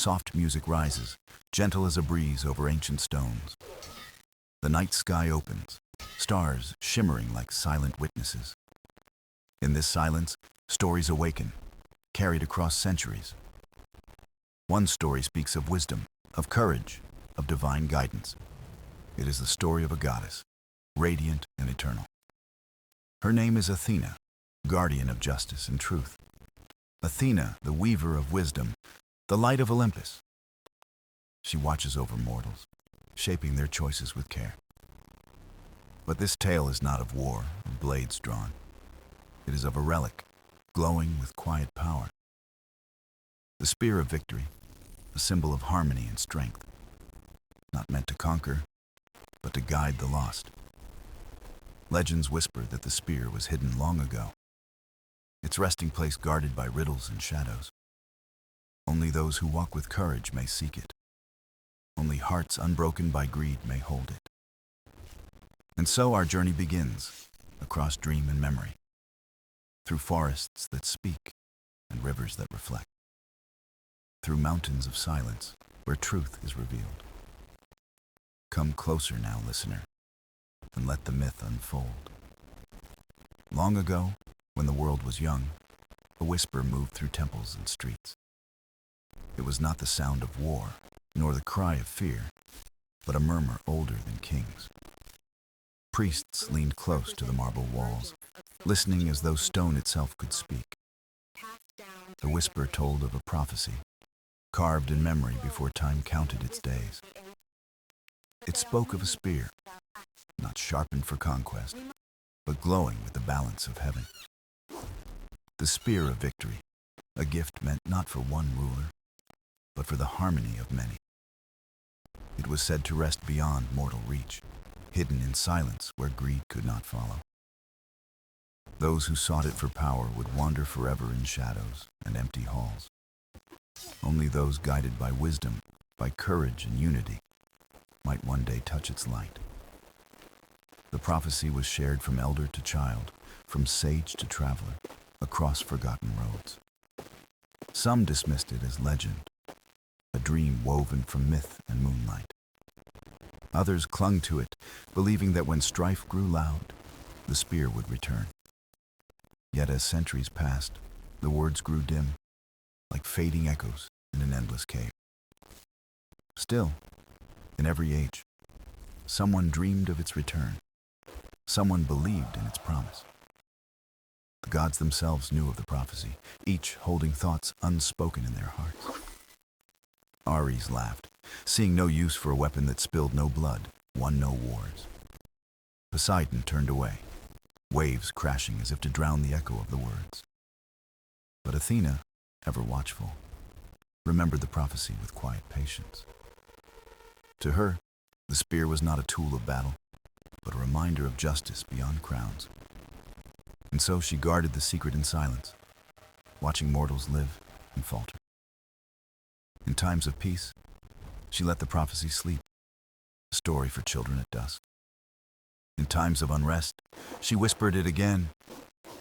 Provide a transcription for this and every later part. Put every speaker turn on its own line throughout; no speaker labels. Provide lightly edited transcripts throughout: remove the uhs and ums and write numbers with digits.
Soft music rises, gentle as a breeze over ancient stones. The night sky opens, stars shimmering like silent witnesses. In this silence, stories awaken, carried across centuries. One story speaks of wisdom, of courage, of divine guidance. It is the story of a goddess, radiant and eternal. Her name is Athena, guardian of justice and truth. Athena, the weaver of wisdom, the light of Olympus. She watches over mortals, shaping their choices with care. But this tale is not of war and blades drawn. It is of a relic, glowing with quiet power. The spear of victory, a symbol of harmony and strength, not meant to conquer, but to guide the lost. Legends whisper that the spear was hidden long ago, its resting place guarded by riddles and shadows. Only those who walk with courage may seek it. Only hearts unbroken by greed may hold it. And so our journey begins, across dream and memory, through forests that speak and rivers that reflect, through mountains of silence where truth is revealed. Come closer now, listener, and let the myth unfold. Long ago, when the world was young, a whisper moved through temples and streets. It was not the sound of war, nor the cry of fear, but a murmur older than kings. Priests leaned close to the marble walls, listening as though stone itself could speak. The whisper told of a prophecy, carved in memory before time counted its days. It spoke of a spear, not sharpened for conquest, but glowing with the balance of heaven. The spear of victory, a gift meant not for one ruler, but for the harmony of many. It was said to rest beyond mortal reach, hidden in silence where greed could not follow. Those who sought it for power would wander forever in shadows and empty halls. Only those guided by wisdom, by courage and unity, might one day touch its light. The prophecy was shared from elder to child, from sage to traveler, across forgotten roads. Some dismissed it as legend, a dream woven from myth and moonlight. Others clung to it, believing that when strife grew loud, the spear would return. Yet as centuries passed, the words grew dim, like fading echoes in an endless cave. Still, in every age, someone dreamed of its return. Someone believed in its promise. The gods themselves knew of the prophecy, each holding thoughts unspoken in their hearts. Ares laughed, seeing no use for a weapon that spilled no blood, won no wars. Poseidon turned away, waves crashing as if to drown the echo of the words. But Athena, ever watchful, remembered the prophecy with quiet patience. To her, the spear was not a tool of battle, but a reminder of justice beyond crowns. And so she guarded the secret in silence, watching mortals live and falter. In times of peace, she let the prophecy sleep, a story for children at dusk. In times of unrest, she whispered it again,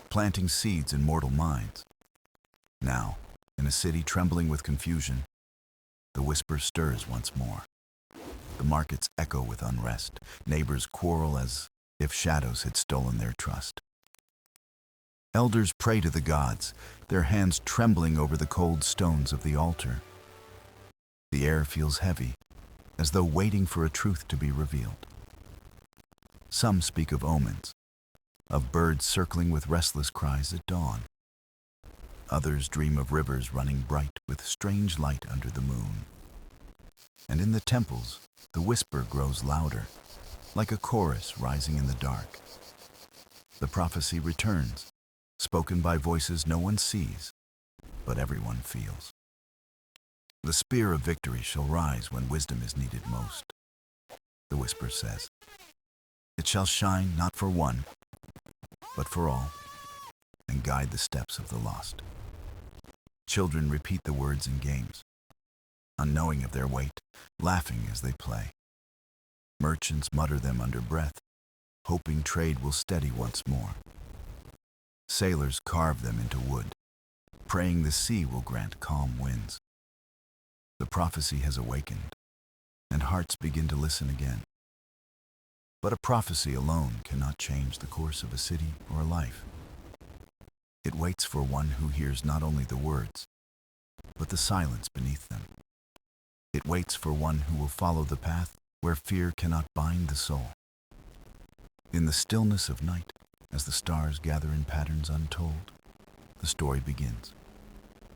planting seeds in mortal minds. Now, in a city trembling with confusion, the whisper stirs once more. The markets echo with unrest, neighbors quarrel as if shadows had stolen their trust. Elders pray to the gods, their hands trembling over the cold stones of the altar. The air feels heavy, as though waiting for a truth to be revealed. Some speak of omens, of birds circling with restless cries at dawn. Others dream of rivers running bright with strange light under the moon. And in the temples, the whisper grows louder, like a chorus rising in the dark. The prophecy returns, spoken by voices no one sees, but everyone feels. The spear of victory shall rise when wisdom is needed most, the whisper says. It shall shine not for one, but for all, and guide the steps of the lost. Children repeat the words in games, unknowing of their weight, laughing as they play. Merchants mutter them under breath, hoping trade will steady once more. Sailors carve them into wood, praying the sea will grant calm winds. The prophecy has awakened, and hearts begin to listen again. But a prophecy alone cannot change the course of a city or a life. It waits for one who hears not only the words, but the silence beneath them. It waits for one who will follow the path where fear cannot bind the soul. In the stillness of night, as the stars gather in patterns untold, the story begins.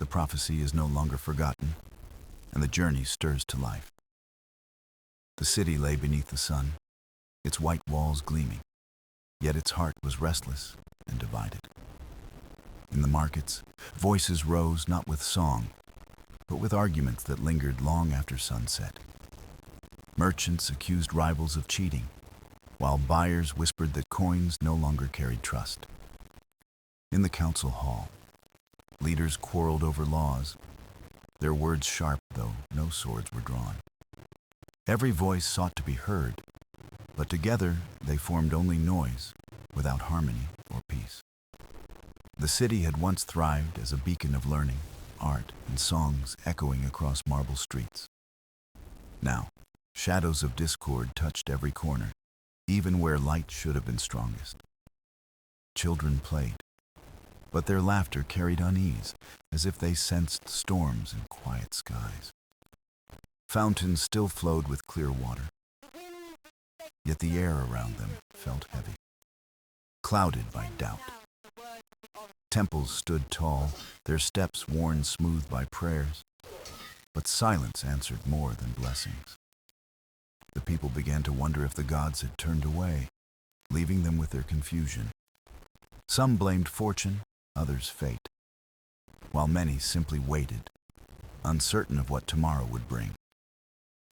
The prophecy is no longer forgotten, and the journey stirs to life. The city lay beneath the sun, its white walls gleaming, yet its heart was restless and divided. In the markets, voices rose not with song, but with arguments that lingered long after sunset. Merchants accused rivals of cheating, while buyers whispered that coins no longer carried trust. In the council hall, leaders quarreled over laws, their words sharp though no swords were drawn. Every voice sought to be heard, but together they formed only noise without harmony or peace. The city had once thrived as a beacon of learning, art, and songs echoing across marble streets. Now, shadows of discord touched every corner, even where light should have been strongest. Children played, but their laughter carried unease, as if they sensed storms in quiet skies. Fountains still flowed with clear water, yet the air around them felt heavy, clouded by doubt. Temples stood tall, their steps worn smooth by prayers, but silence answered more than blessings. The people began to wonder if the gods had turned away, leaving them with their confusion. Some blamed fortune, others fate, while many simply waited, uncertain of what tomorrow would bring.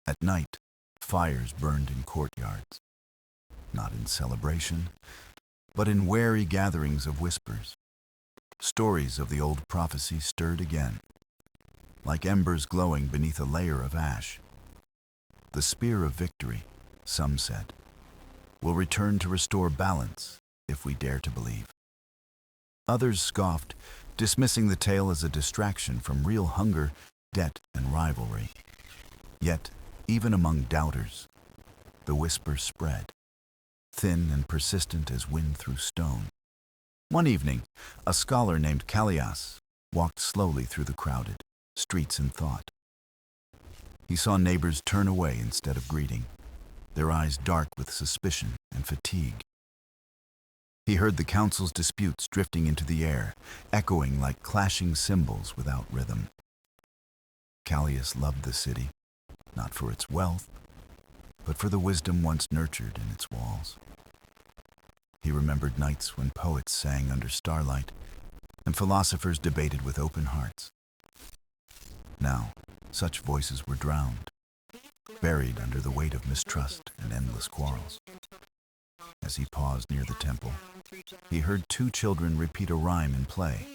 At night, fires burned in courtyards, not in celebration, but in wary gatherings of whispers. Stories of the old prophecy stirred again, like embers glowing beneath a layer of ash. The spear of victory, some said, will return to restore balance if we dare to believe. Others scoffed, dismissing the tale as a distraction from real hunger, debt, and rivalry. Yet, even among doubters, the whisper spread, thin and persistent as wind through stone. One evening, a scholar named Callias walked slowly through the crowded streets in thought. He saw neighbors turn away instead of greeting, their eyes dark with suspicion and fatigue. He heard the council's disputes drifting into the air, echoing like clashing cymbals without rhythm. Callias loved the city, not for its wealth, but for the wisdom once nurtured in its walls. He remembered nights when poets sang under starlight and philosophers debated with open hearts. Now, such voices were drowned, buried under the weight of mistrust and endless quarrels. As he paused near the temple, he heard two children repeat a rhyme in play.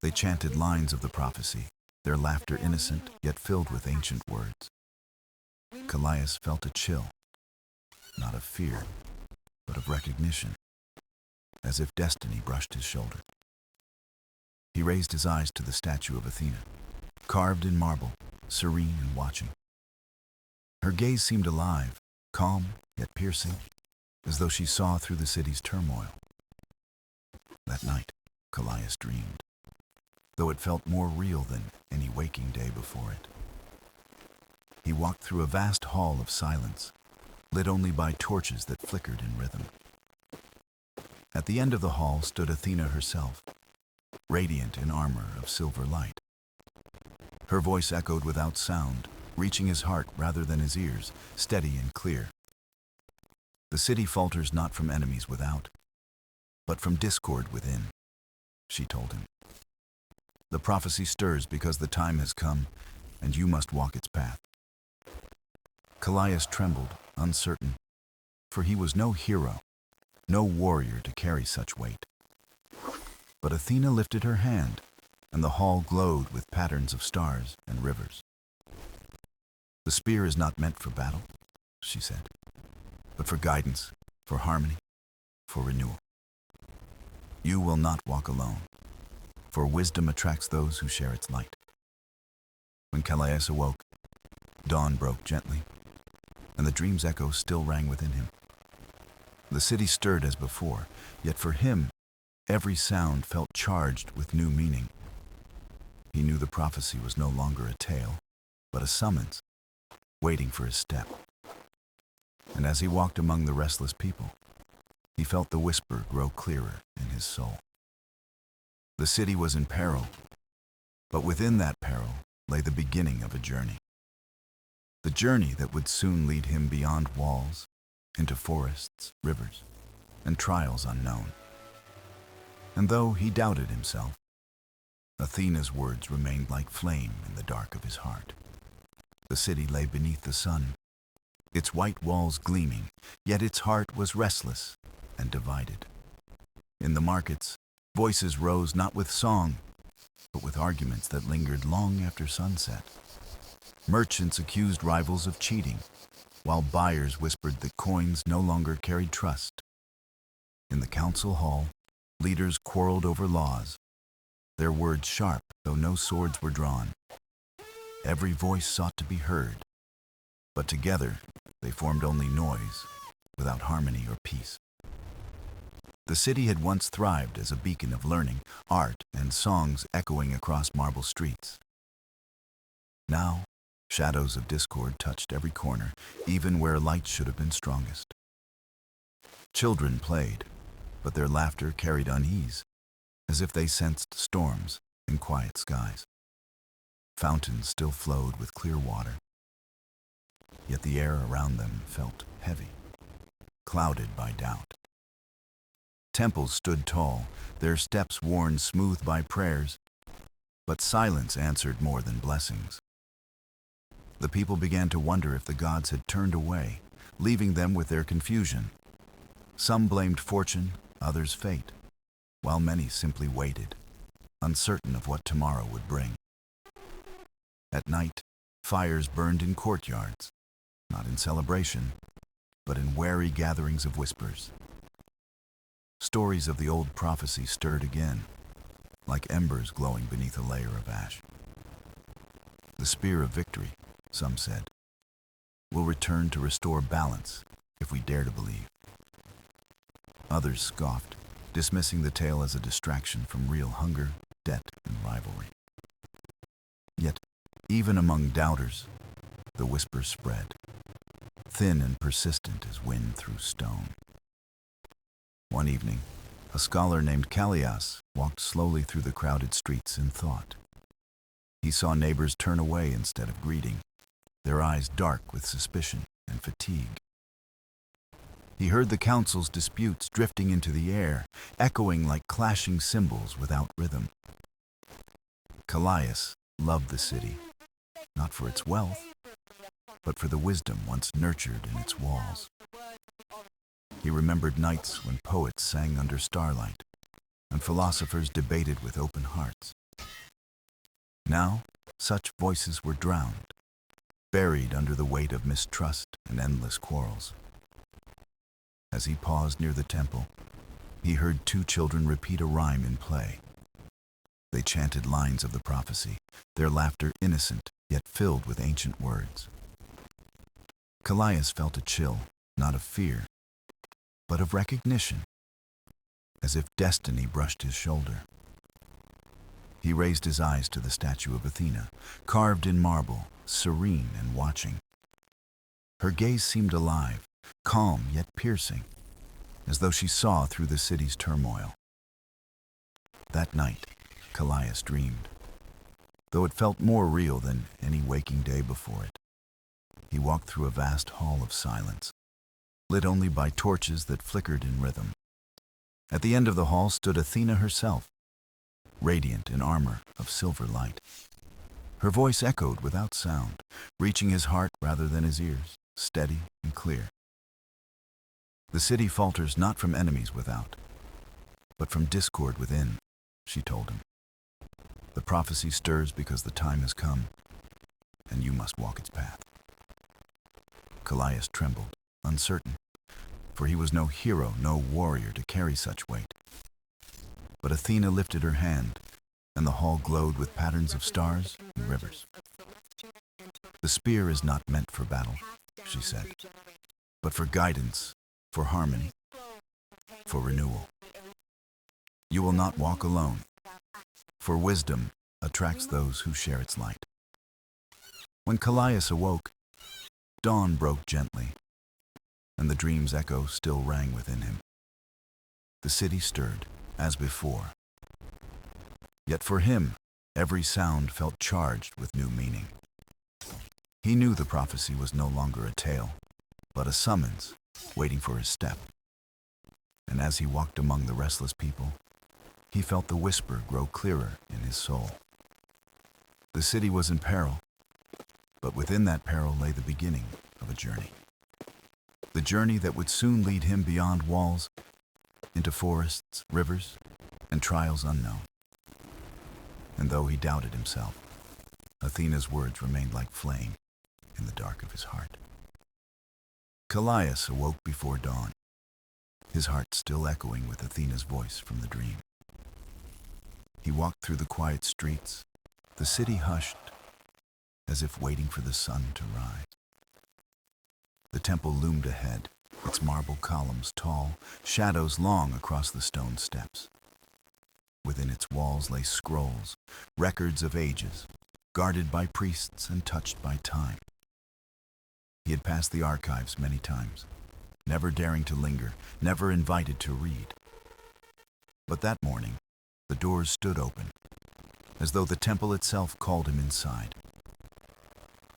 They chanted lines of the prophecy, their laughter innocent yet filled with ancient words. Callias felt a chill, not of fear, but of recognition, as if destiny brushed his shoulder. He raised his eyes to the statue of Athena, carved in marble, serene and watching. Her gaze seemed alive, calm yet piercing, as though she saw through the city's turmoil. That night, Callias dreamed, though it felt more real than any waking day before it. He walked through a vast hall of silence, lit only by torches that flickered in rhythm. At the end of the hall stood Athena herself, radiant in armor of silver light. Her voice echoed without sound, reaching his heart rather than his ears, steady and clear. The city falters not from enemies without, but from discord within, she told him. The prophecy stirs because the time has come, and you must walk its path. Callias trembled, uncertain, for he was no hero, no warrior to carry such weight. But Athena lifted her hand, and the hall glowed with patterns of stars and rivers. The spear is not meant for battle, she said, but for guidance, for harmony, for renewal. You will not walk alone, for wisdom attracts those who share its light. When Calais awoke, dawn broke gently, and the dream's echo still rang within him. The city stirred as before, yet for him, every sound felt charged with new meaning. He knew the prophecy was no longer a tale, but a summons, waiting for his step. And as he walked among the restless people, he felt the whisper grow clearer in his soul. The city was in peril, but within that peril lay the beginning of a journey. The journey that would soon lead him beyond walls, into forests, rivers, and trials unknown. And though he doubted himself, Athena's words remained like flame in the dark of his heart. The city lay beneath the sun, its white walls gleaming, yet its heart was restless and divided. In the markets, voices rose not with song, but with arguments that lingered long after sunset. Merchants accused rivals of cheating, while buyers whispered that coins no longer carried trust. In the council hall, leaders quarreled over laws, their words sharp though no swords were drawn. Every voice sought to be heard, but together they formed only noise, without harmony or peace. The city had once thrived as a beacon of learning, art, and songs echoing across marble streets. Now, shadows of discord touched every corner, even where light should have been strongest. Children played, but their laughter carried unease, as if they sensed storms in quiet skies. Fountains still flowed with clear water, yet the air around them felt heavy, clouded by doubt. Temples stood tall, their steps worn smooth by prayers, but silence answered more than blessings. The people began to wonder if the gods had turned away, leaving them with their confusion. Some blamed fortune, others fate, while many simply waited, uncertain of what tomorrow would bring. At night, fires burned in courtyards, not in celebration, but in wary gatherings of whispers. Stories of the old prophecy stirred again, like embers glowing beneath a layer of ash. The spear of victory, some said, will return to restore balance if we dare to believe. Others scoffed, dismissing the tale as a distraction from real hunger, debt, and rivalry. Yet, even among doubters, the whispers spread, thin and persistent as wind through stone. One evening, a scholar named Calais walked slowly through the crowded streets in thought. He saw neighbors turn away instead of greeting, their eyes dark with suspicion and fatigue. He heard the council's disputes drifting into the air, echoing like clashing cymbals without rhythm. Calais loved the city, not for its wealth, but for the wisdom once nurtured in its walls. He remembered nights when poets sang under starlight and philosophers debated with open hearts. Now, such voices were drowned, buried under the weight of mistrust and endless quarrels. As he paused near the temple, he heard two children repeat a rhyme in play. They chanted lines of the prophecy, their laughter innocent yet filled with ancient words. Calais felt a chill, not of fear, but of recognition, as if destiny brushed his shoulder. He raised his eyes to the statue of Athena, carved in marble, serene and watching. Her gaze seemed alive, calm yet piercing, as though she saw through the city's turmoil. That night, Calais dreamed, though it felt more real than any waking day before it. He walked through a vast hall of silence, lit only by torches that flickered in rhythm. At the end of the hall stood Athena herself, radiant in armor of silver light. Her voice echoed without sound, reaching his heart rather than his ears, steady and clear. The city falters not from enemies without, but from discord within, she told him. The prophecy stirs because the time has come, and you must walk its path. Calais trembled, uncertain, for he was no hero, no warrior to carry such weight. But Athena lifted her hand, and the hall glowed with patterns of stars and rivers. The spear is not meant for battle, she said, but for guidance, for harmony, for renewal. You will not walk alone, for wisdom attracts those who share its light. When Callias awoke, dawn broke gently, and the dream's echo still rang within him. The city stirred, as before. Yet for him, every sound felt charged with new meaning. He knew the prophecy was no longer a tale, but a summons waiting for his step. And as he walked among the restless people, he felt the whisper grow clearer in his soul. The city was in peril, but within that peril lay the beginning of a journey. The journey that would soon lead him beyond walls, into forests, rivers, and trials unknown. And though he doubted himself, Athena's words remained like flame in the dark of his heart. Callias awoke before dawn, his heart still echoing with Athena's voice from the dream. He walked through the quiet streets, the city hushed, as if waiting for the sun to rise. The temple loomed ahead, its marble columns tall, shadows long across the stone steps. Within its walls lay scrolls, records of ages, guarded by priests and touched by time. He had passed the archives many times, never daring to linger, never invited to read. But that morning, the doors stood open, as though the temple itself called him inside.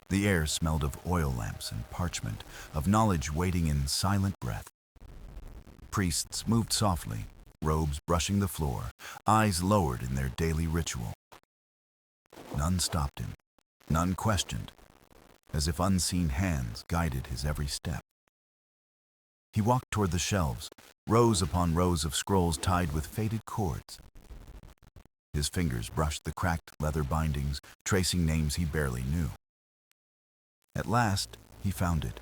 The air smelled of oil lamps and parchment, of knowledge waiting in silent breath. Priests moved softly, robes brushing the floor, eyes lowered in their daily ritual. None stopped him, none questioned, as if unseen hands guided his every step. He walked toward the shelves, rows upon rows of scrolls tied with faded cords. His fingers brushed the cracked leather bindings, tracing names he barely knew. At last, he found it.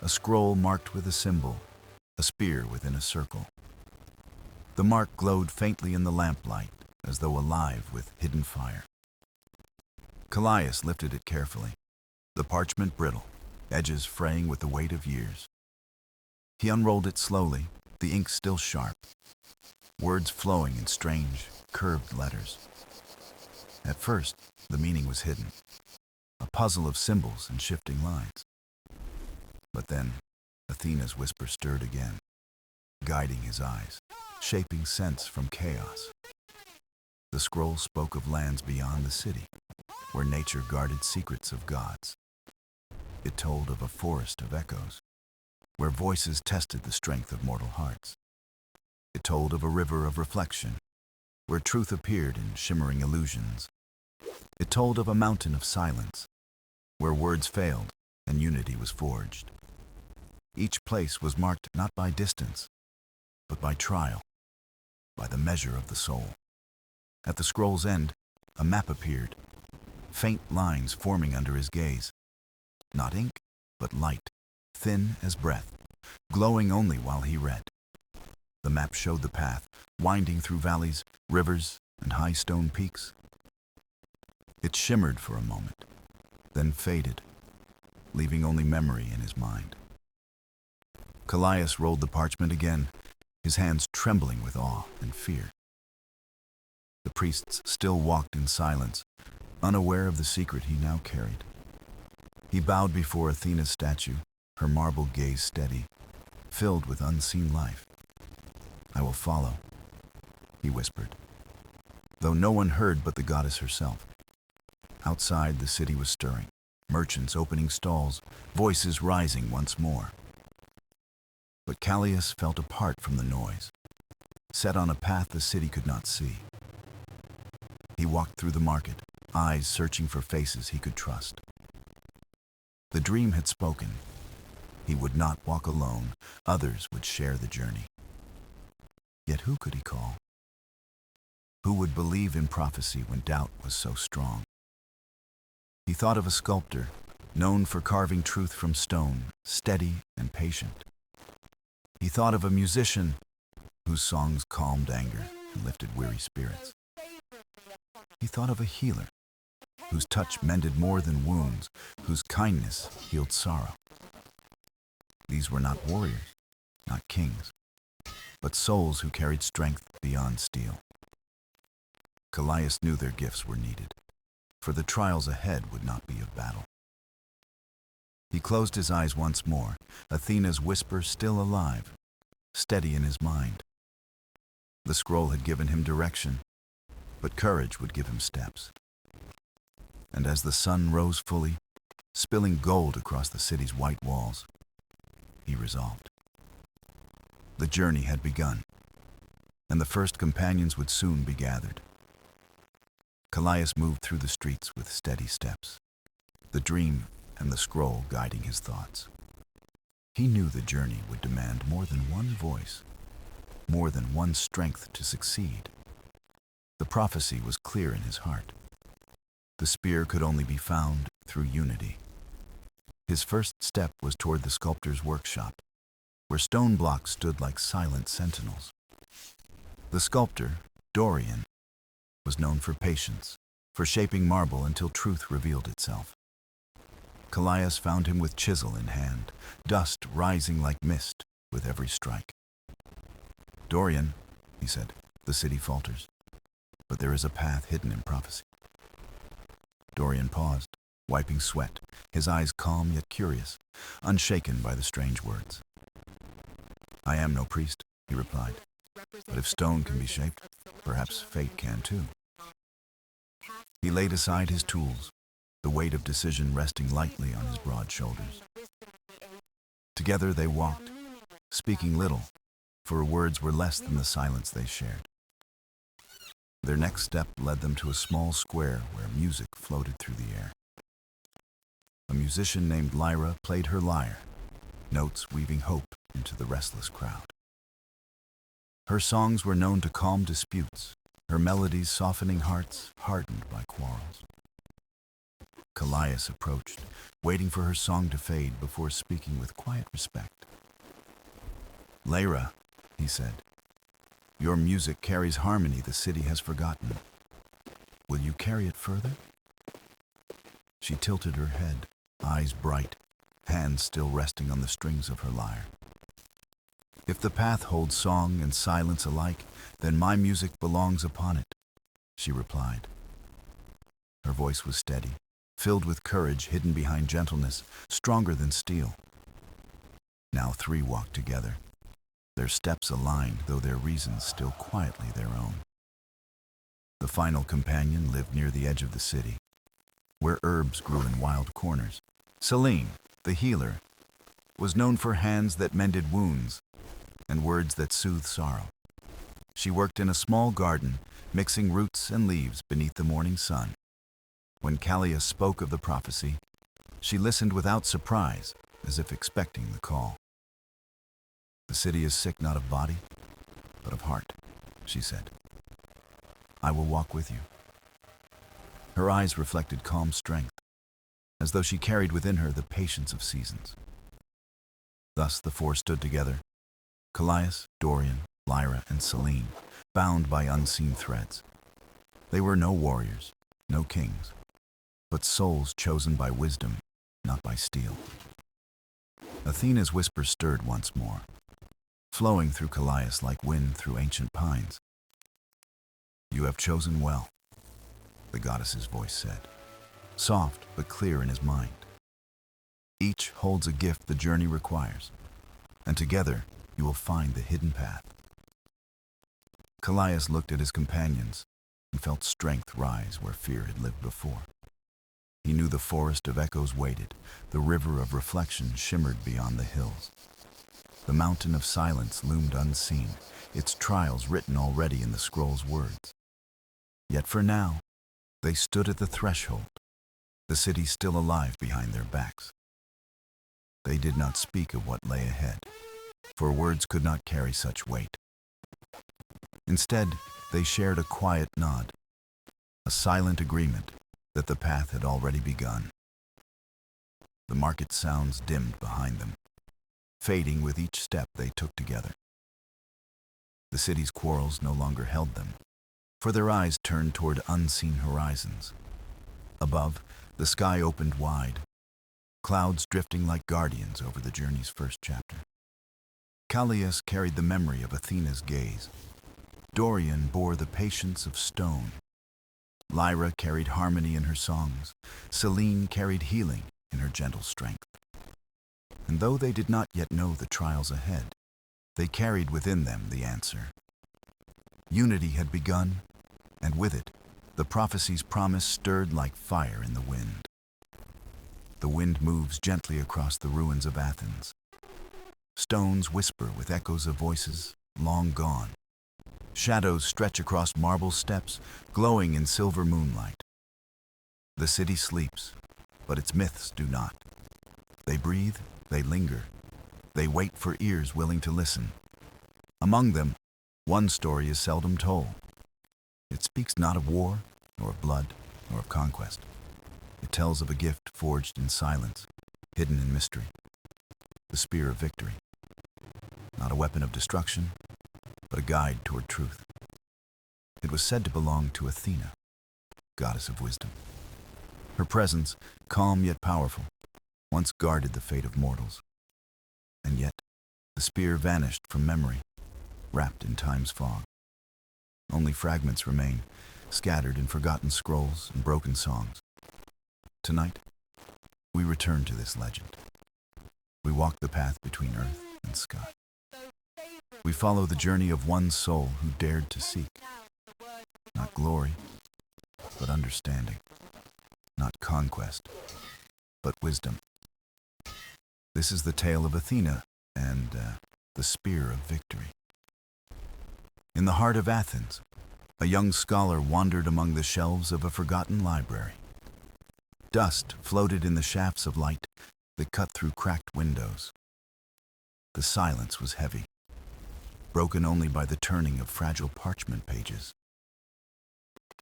A scroll marked with a symbol, a spear within a circle. The mark glowed faintly in the lamplight, as though alive with hidden fire. Callias lifted it carefully, the parchment brittle, edges fraying with the weight of years. He unrolled it slowly, the ink still sharp, words flowing in strange, curved letters. At first, the meaning was hidden, a puzzle of symbols and shifting lines. But then, Athena's whisper stirred again, guiding his eyes, shaping sense from chaos. The scroll spoke of lands beyond the city, where nature guarded secrets of gods. It told of a forest of echoes, where voices tested the strength of mortal hearts. It told of a river of reflection, where truth appeared in shimmering illusions. It told of a mountain of silence, where words failed and unity was forged. Each place was marked not by distance, but by trial, by the measure of the soul. At the scroll's end, a map appeared, faint lines forming under his gaze. Not ink, but light, thin as breath, glowing only while he read. The map showed the path, winding through valleys, rivers, and high stone peaks. It shimmered for a moment, then faded, leaving only memory in his mind. Callias rolled the parchment again, his hands trembling with awe and fear. The priests still walked in silence, unaware of the secret he now carried. He bowed before Athena's statue, her marble gaze steady, filled with unseen life. "I will follow," he whispered, though no one heard but the goddess herself. Outside, the city was stirring, merchants opening stalls, voices rising once more. But Callias felt apart from the noise, set on a path the city could not see. He walked through the market, eyes searching for faces he could trust. The dream had spoken. He would not walk alone. Others would share the journey. Yet who could he call? Who would believe in prophecy when doubt was so strong? He thought of a sculptor, known for carving truth from stone, steady and patient. He thought of a musician whose songs calmed anger and lifted weary spirits. He thought of a healer, whose touch mended more than wounds, whose kindness healed sorrow. These were not warriors, not kings, but souls who carried strength beyond steel. Callias knew their gifts were needed, for the trials ahead would not be of battle. He closed his eyes once more, Athena's whisper still alive, steady in his mind. The scroll had given him direction, but courage would give him steps. And as the sun rose fully, spilling gold across the city's white walls, he resolved. The journey had begun, and the first companions would soon be gathered. Callias moved through the streets with steady steps, the dream and the scroll guiding his thoughts. He knew the journey would demand more than one voice, more than one strength to succeed. The prophecy was clear in his heart. The spear could only be found through unity. His first step was toward the sculptor's workshop, where stone blocks stood like silent sentinels. The sculptor, Dorian, was known for patience, for shaping marble until truth revealed itself. Callias found him with chisel in hand, dust rising like mist with every strike. "Dorian," he said, "the city falters, but there is a path hidden in prophecy." Dorian paused, wiping sweat, his eyes calm yet curious, unshaken by the strange words. "I am no priest," he replied, "but if stone can be shaped, perhaps fate can too." He laid aside his tools, the weight of decision resting lightly on his broad shoulders. Together they walked, speaking little, for words were less than the silence they shared. Their next step led them to a small square where music floated through the air. A musician named Lyra played her lyre, notes weaving hope into the restless crowd. Her songs were known to calm disputes, her melodies softening hearts hardened by quarrels. Callias approached, waiting for her song to fade before speaking with quiet respect. "Lyra," he said, "your music carries harmony the city has forgotten. Will you carry it further?" She tilted her head, eyes bright, hands still resting on the strings of her lyre. "If the path holds song and silence alike, then my music belongs upon it," she replied. Her voice was steady, filled with courage hidden behind gentleness, stronger than steel. Now 3 walked together, their steps aligned, though their reasons still quietly their own. The final companion lived near the edge of the city, where herbs grew in wild corners. Selene, the healer, was known for hands that mended wounds and words that soothed sorrow. She worked in a small garden, mixing roots and leaves beneath the morning sun. When Callias spoke of the prophecy, she listened without surprise, as if expecting the call. "The city is sick not of body, but of heart," she said. "I will walk with you." Her eyes reflected calm strength, as though she carried within her the patience of seasons. Thus the 4 stood together, Callias, Dorian, Lyra, and Selene, bound by unseen threads. They were no warriors, no kings, but souls chosen by wisdom, not by steel. Athena's whisper stirred once more, flowing through Callias like wind through ancient pines. "You have chosen well," the goddess's voice said, soft but clear in his mind. "Each holds a gift the journey requires, and together you will find the hidden path." Callias looked at his companions and felt strength rise where fear had lived before. He knew the forest of echoes waited, the river of reflection shimmered beyond the hills. The mountain of silence loomed unseen, its trials written already in the scroll's words. Yet for now, they stood at the threshold, the city still alive behind their backs. They did not speak of what lay ahead, for words could not carry such weight. Instead, they shared a quiet nod, a silent agreement that the path had already begun. The market sounds dimmed behind them, fading with each step they took together. The city's quarrels no longer held them, for their eyes turned toward unseen horizons. Above, the sky opened wide, clouds drifting like guardians over the journey's first chapter. Callias carried the memory of Athena's gaze. Dorian bore the patience of stone. Lyra carried harmony in her songs. Selene carried healing in her gentle strength. And though they did not yet know the trials ahead, they carried within them the answer. Unity had begun, and with it, the prophecy's promise stirred like fire in the wind. The wind moves gently across the ruins of Athens. Stones whisper with echoes of voices long gone. Shadows stretch across marble steps, glowing in silver moonlight. The city sleeps, but its myths do not. They breathe, they linger, they wait for ears willing to listen. Among them, one story is seldom told. It speaks not of war, nor of blood, nor of conquest. It tells of a gift forged in silence, hidden in mystery. The spear of victory. Not a weapon of destruction, but a guide toward truth. It was said to belong to Athena, goddess of wisdom. Her presence, calm yet powerful, once guarded the fate of mortals. And yet, the spear vanished from memory, wrapped in time's fog. Only fragments remain, scattered in forgotten scrolls and broken songs. Tonight, we return to this legend. We walk the path between earth and sky. We follow the journey of one soul who dared to seek, not glory, but understanding, not conquest, but wisdom. This is the tale of Athena and the spear of victory. In the heart of Athens, a young scholar wandered among the shelves of a forgotten library. Dust floated in the shafts of light that cut through cracked windows. The silence was heavy, broken only by the turning of fragile parchment pages.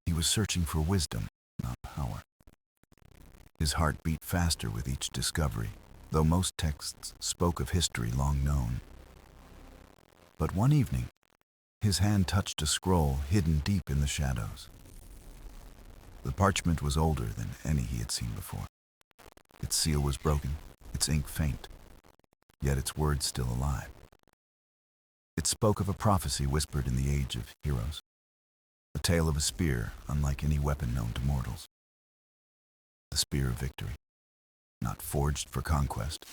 He was searching for wisdom, not power. His heart beat faster with each discovery, though most texts spoke of history long known. But one evening, his hand touched a scroll hidden deep in the shadows. The parchment was older than any he had seen before. Its seal was broken, its ink faint, yet its words still alive. It spoke of a prophecy whispered in the age of heroes, a tale of a spear unlike any weapon known to mortals. The spear of victory, not forged for conquest,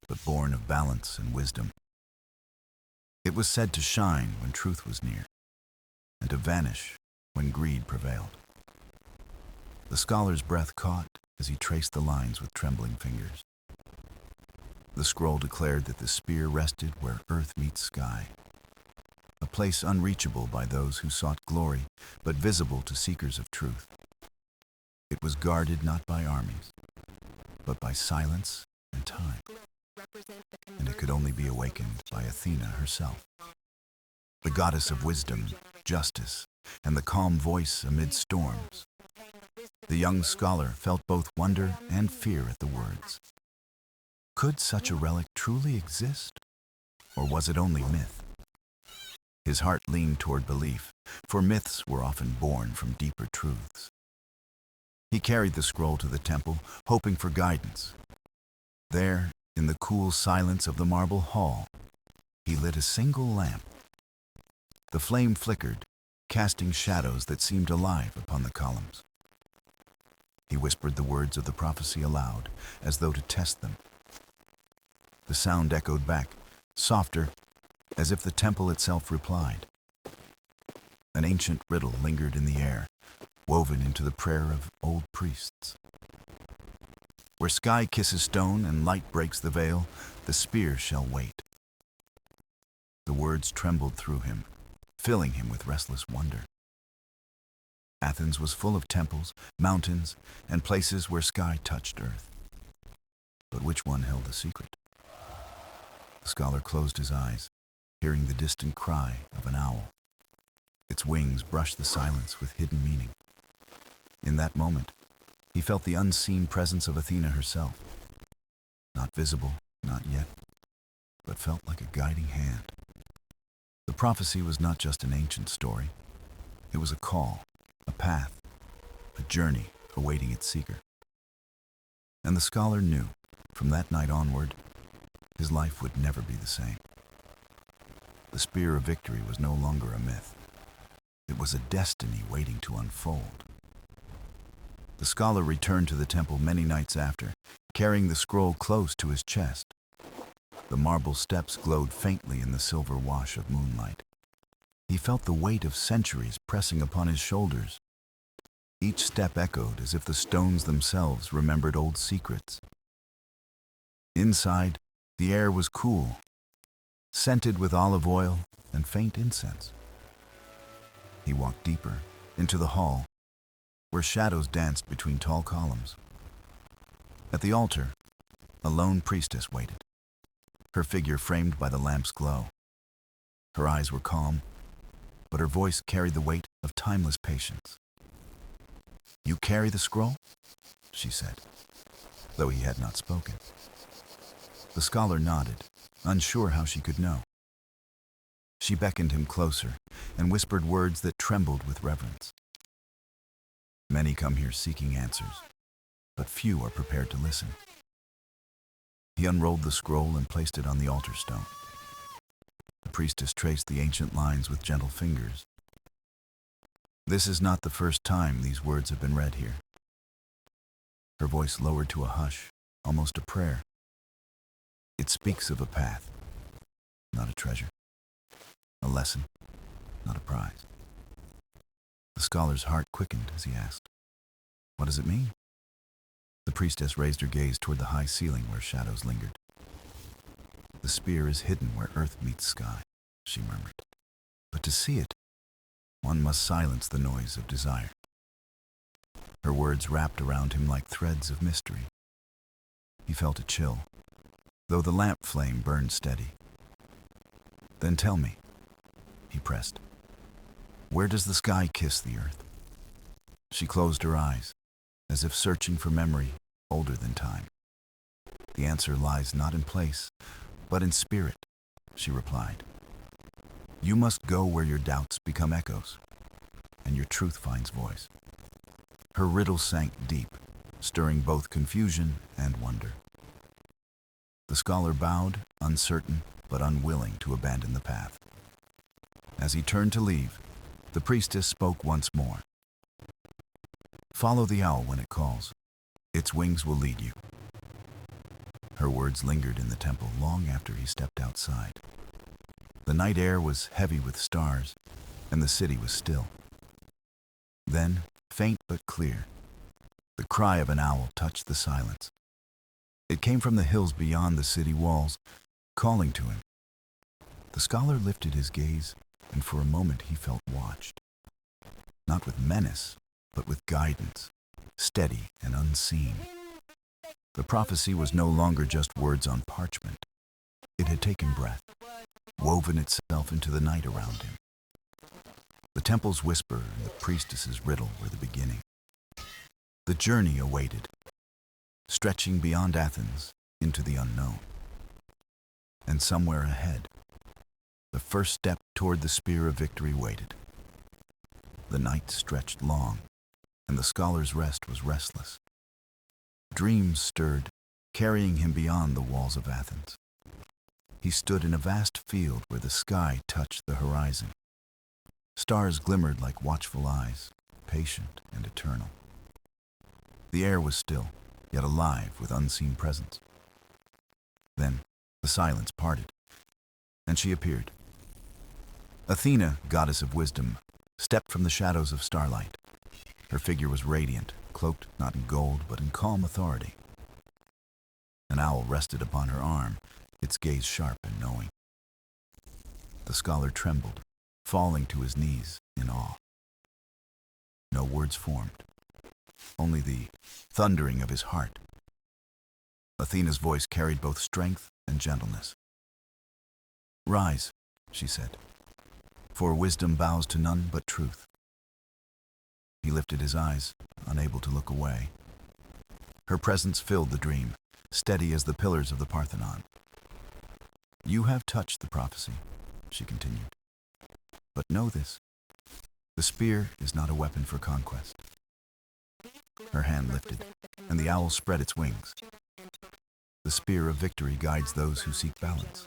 but born of balance and wisdom. It was said to shine when truth was near, and to vanish when greed prevailed. The scholar's breath caught as he traced the lines with trembling fingers. The scroll declared that the spear rested where earth meets sky, a place unreachable by those who sought glory, but visible to seekers of truth. It was guarded not by armies, but by silence and time, and it could only be awakened by Athena herself, the goddess of wisdom, justice, and the calm voice amid storms. The young scholar felt both wonder and fear at the words. Could such a relic truly exist, or was it only myth? His heart leaned toward belief, for myths were often born from deeper truths. He carried the scroll to the temple, hoping for guidance. There, in the cool silence of the marble hall, he lit a single lamp. The flame flickered, casting shadows that seemed alive upon the columns. He whispered the words of the prophecy aloud, as though to test them. The sound echoed back, softer, as if the temple itself replied. An ancient riddle lingered in the air, woven into the prayer of old priests. Where sky kisses stone and light breaks the veil, the spear shall wait. The words trembled through him, filling him with restless wonder. Athens was full of temples, mountains, and places where sky touched earth. But which one held the secret? The scholar closed his eyes, hearing the distant cry of an owl. Its wings brushed the silence with hidden meaning. In that moment, he felt the unseen presence of Athena herself. Not visible, not yet, but felt like a guiding hand. The prophecy was not just an ancient story. It was a call, a path, a journey awaiting its seeker. And the scholar knew, from that night onward, his life would never be the same. The spear of victory was no longer a myth. It was a destiny waiting to unfold. The scholar returned to the temple many nights after, carrying the scroll close to his chest. The marble steps glowed faintly in the silver wash of moonlight. He felt the weight of centuries pressing upon his shoulders. Each step echoed as if the stones themselves remembered old secrets. Inside, the air was cool, scented with olive oil and faint incense. He walked deeper, into the hall, where shadows danced between tall columns. At the altar, a lone priestess waited, her figure framed by the lamp's glow. Her eyes were calm, but her voice carried the weight of timeless patience. "You carry the scroll?" she said, though he had not spoken. The scholar nodded, unsure how she could know. She beckoned him closer and whispered words that trembled with reverence. "Many come here seeking answers, but few are prepared to listen." He unrolled the scroll and placed it on the altar stone. The priestess traced the ancient lines with gentle fingers. "This is not the first time these words have been read here." Her voice lowered to a hush, almost a prayer. "It speaks of a path, not a treasure. A lesson, not a prize." The scholar's heart quickened as he asked, "What does it mean?" The priestess raised her gaze toward the high ceiling where shadows lingered. "The spear is hidden where earth meets sky," she murmured. "But to see it, one must silence the noise of desire." Her words wrapped around him like threads of mystery. He felt a chill, though the lamp flame burned steady. "Then tell me," he pressed, "where does the sky kiss the earth?" She closed her eyes, as if searching for memory older than time. "The answer lies not in place, but in spirit," she replied. "You must go where your doubts become echoes, and your truth finds voice." Her riddle sank deep, stirring both confusion and wonder. The scholar bowed, uncertain but unwilling to abandon the path. As he turned to leave, the priestess spoke once more. "Follow the owl when it calls. Its wings will lead you." Her words lingered in the temple long after he stepped outside. The night air was heavy with stars, and the city was still. Then, faint but clear, the cry of an owl touched the silence. It came from the hills beyond the city walls, calling to him. The scholar lifted his gaze, and for a moment he felt watched. Not with menace, but with guidance, steady and unseen. The prophecy was no longer just words on parchment. It had taken breath, woven itself into the night around him. The temple's whisper and the priestess's riddle were the beginning. The journey awaited, stretching beyond Athens into the unknown. And somewhere ahead, the first step toward the spear of victory waited. The night stretched long, and the scholar's rest was restless. Dreams stirred, carrying him beyond the walls of Athens. He stood in a vast field where the sky touched the horizon. Stars glimmered like watchful eyes, patient and eternal. The air was still, yet alive with unseen presence. Then the silence parted, and she appeared. Athena, goddess of wisdom, stepped from the shadows of starlight. Her figure was radiant, cloaked not in gold, but in calm authority. An owl rested upon her arm, its gaze sharp and knowing. The scholar trembled, falling to his knees in awe. No words formed, only the thundering of his heart. Athena's voice carried both strength and gentleness. "Rise," she said, "for wisdom bows to none but truth." He lifted his eyes, unable to look away. Her presence filled the dream, steady as the pillars of the Parthenon. "You have touched the prophecy," she continued. "But know this, the spear is not a weapon for conquest. Her hand lifted, and the owl spread its wings. The spear of victory guides those who seek balance.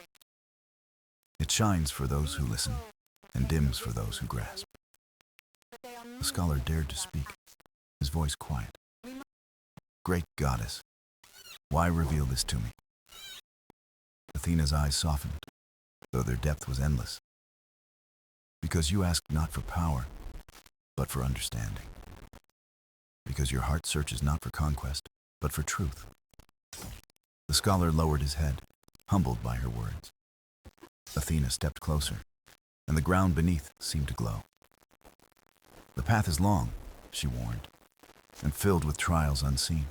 It shines for those who listen, and dims for those who grasp. The scholar dared to speak, his voice quiet. Great goddess, why reveal this to me? Athena's eyes softened, though their depth was endless. Because you ask not for power, but for understanding. Because your heart searches not for conquest, but for truth. The scholar lowered his head, humbled by her words. Athena stepped closer, and the ground beneath seemed to glow. The path is long, she warned, and filled with trials unseen.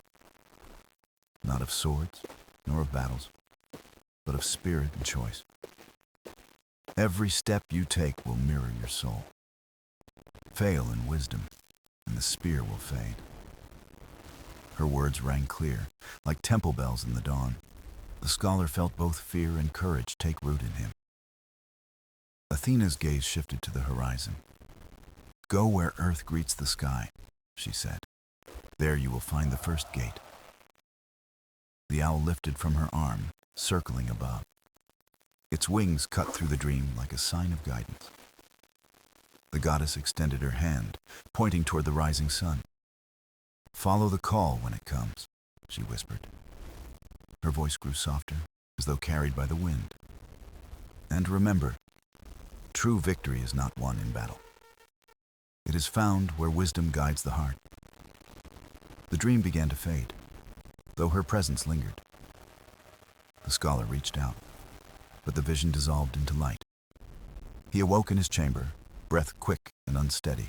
Not of swords, nor of battles, but of spirit and choice. Every step you take will mirror your soul. Fail in wisdom, and the spear will fade. Her words rang clear, like temple bells in the dawn. The scholar felt both fear and courage take root in him. Athena's gaze shifted to the horizon. Go where earth greets the sky, she said. There you will find the first gate. The owl lifted from her arm, circling above. Its wings cut through the dream like a sign of guidance. The goddess extended her hand, pointing toward the rising sun. Follow the call when it comes, she whispered. Her voice grew softer, as though carried by the wind. And remember, true victory is not won in battle. It is found where wisdom guides the heart. The dream began to fade, though her presence lingered. The scholar reached out, but the vision dissolved into light. He awoke in his chamber, breath quick and unsteady.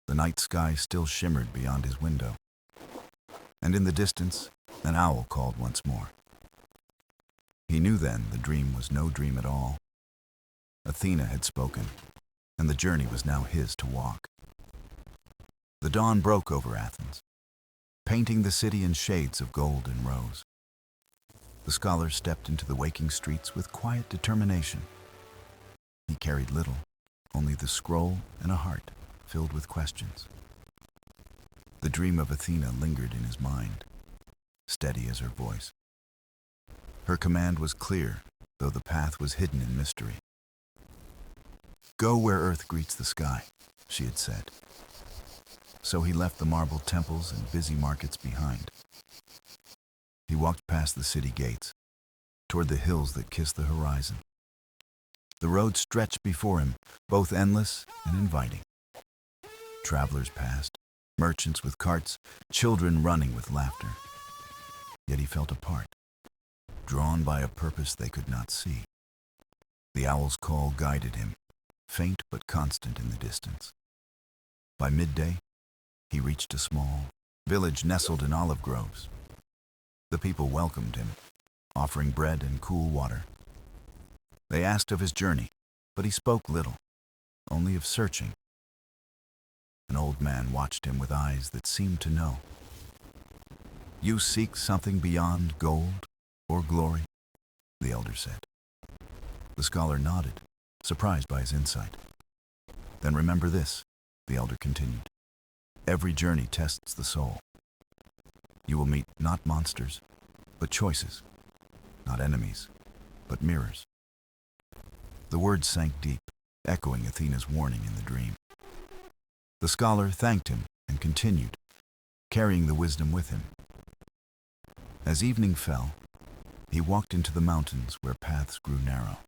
The night sky still shimmered beyond his window, and in the distance, an owl called once more. He knew then the dream was no dream at all. Athena had spoken, and the journey was now his to walk. The dawn broke over Athens, painting the city in shades of gold and rose. The scholar stepped into the waking streets with quiet determination. He carried little, only the scroll and a heart filled with questions. The dream of Athena lingered in his mind, steady as her voice. Her command was clear, though the path was hidden in mystery. Go where earth greets the sky, she had said. So he left the marble temples and busy markets behind. He walked past the city gates, toward the hills that kiss the horizon. The road stretched before him, both endless and inviting. Travelers passed, merchants with carts, children running with laughter. Yet he felt apart, drawn by a purpose they could not see. The owl's call guided him, faint but constant in the distance. By midday, he reached a small village nestled in olive groves. The people welcomed him, offering bread and cool water. They asked of his journey, but he spoke little, only of searching. An old man watched him with eyes that seemed to know. You seek something beyond gold or glory, the elder said. The scholar nodded, surprised by his insight. Then remember this, the elder continued. Every journey tests the soul. You will meet not monsters, but choices, not enemies, but mirrors. The words sank deep, echoing Athena's warning in the dream. The scholar thanked him and continued, carrying the wisdom with him. As evening fell, he walked into the mountains where paths grew narrow.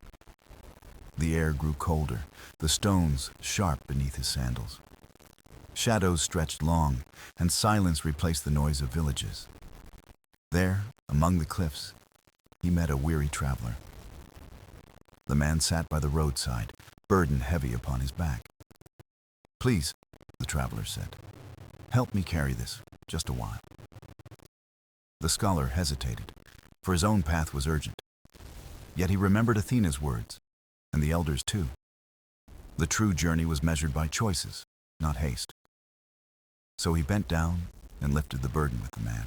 The air grew colder, the stones sharp beneath his sandals. Shadows stretched long, and silence replaced the noise of villages. There, among the cliffs, he met a weary traveler. The man sat by the roadside, burden heavy upon his back. Please, the traveler said, help me carry this, just a while. The scholar hesitated, for his own path was urgent. Yet he remembered Athena's words, and the elders too. The true journey was measured by choices, not haste. So he bent down and lifted the burden with the man.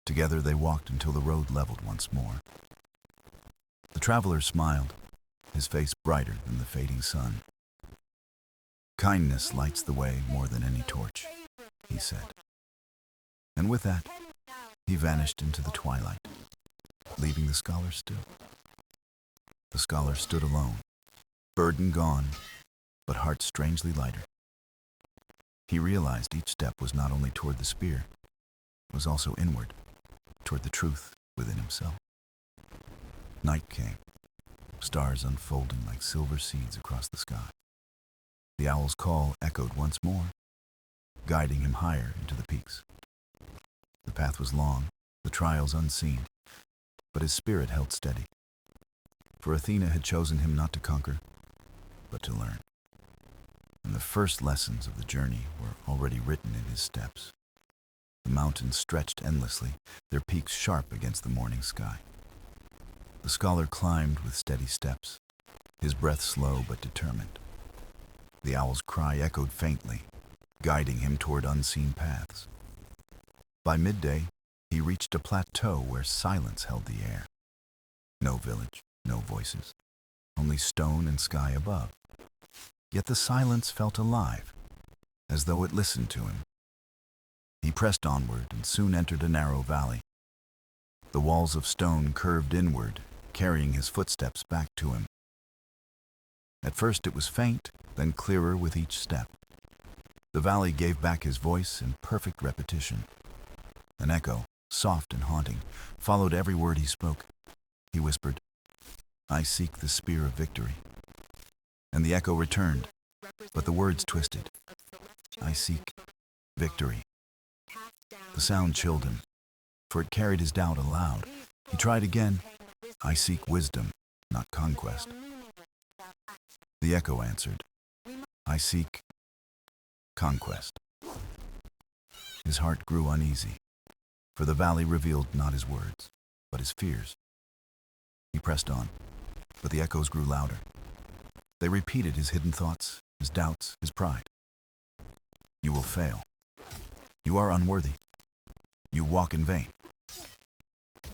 Together they walked until the road leveled once more. The traveler smiled, his face brighter than the fading sun. Kindness lights the way more than any torch, he said. And with that, he vanished into the twilight, leaving the scholar still. The scholar stood alone, burden gone, but heart strangely lighter. He realized each step was not only toward the spear, it was also inward, toward the truth within himself. Night came, stars unfolding like silver seeds across the sky. The owl's call echoed once more, guiding him higher into the peaks. The path was long, the trials unseen, but his spirit held steady. For Athena had chosen him not to conquer, but to learn. And the first lessons of the journey were already written in his steps. The mountains stretched endlessly, their peaks sharp against the morning sky. The scholar climbed with steady steps, his breath slow but determined. The owl's cry echoed faintly, guiding him toward unseen paths. By midday, he reached a plateau where silence held the air. No village, no voices, only stone and sky above. Yet the silence felt alive, as though it listened to him. He pressed onward and soon entered a narrow valley. The walls of stone curved inward, carrying his footsteps back to him. At first it was faint, then clearer with each step. The valley gave back his voice in perfect repetition. An echo, soft and haunting, followed every word he spoke. He whispered, "I seek the spear of victory." And the echo returned, but the words twisted. "I seek victory." The sound chilled him, for it carried his doubt aloud. He tried again, "I seek wisdom, not conquest." The echo answered, "I seek conquest." His heart grew uneasy, for the valley revealed not his words, but his fears. He pressed on, but the echoes grew louder. They repeated his hidden thoughts, his doubts, his pride. "You will fail. You are unworthy. You walk in vain."